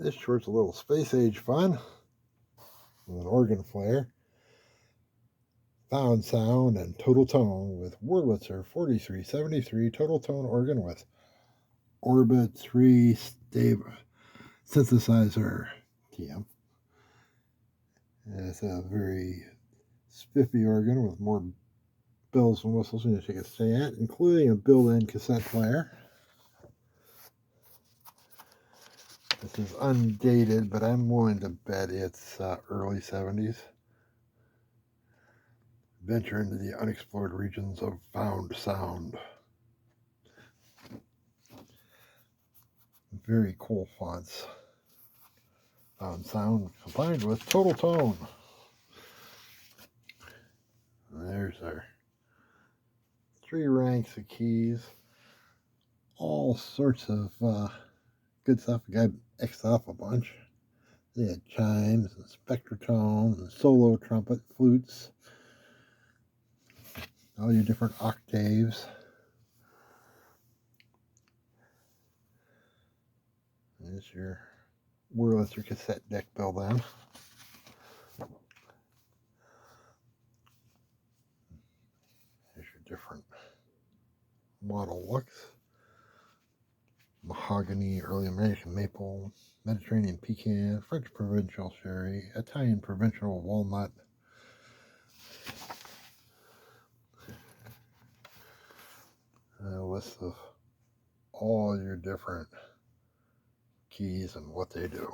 This short's a little space age fun with an organ flare, found sound, and total tone with Wurlitzer 4373 total tone organ with Orbit 3 Synthizier TM. And it's a very spiffy organ with more bells and whistles than you can say it, including a built-in cassette player. This is undated, but I'm willing to bet it's early 70s. Venture into the unexplored regions of found sound. Very cool fonts. Found sound combined with total tone. And there's our 3 ranks of keys. All sorts of good stuff. The guy X'd off a bunch. They had chimes and spectrotone and solo trumpet, flutes, all your different octaves. There's your Wurlitzer cassette deck build on. There's your different model looks. Mahogany, early American maple, Mediterranean pecan, French provincial sherry, Italian provincial walnut. A list of all your different keys and what they do.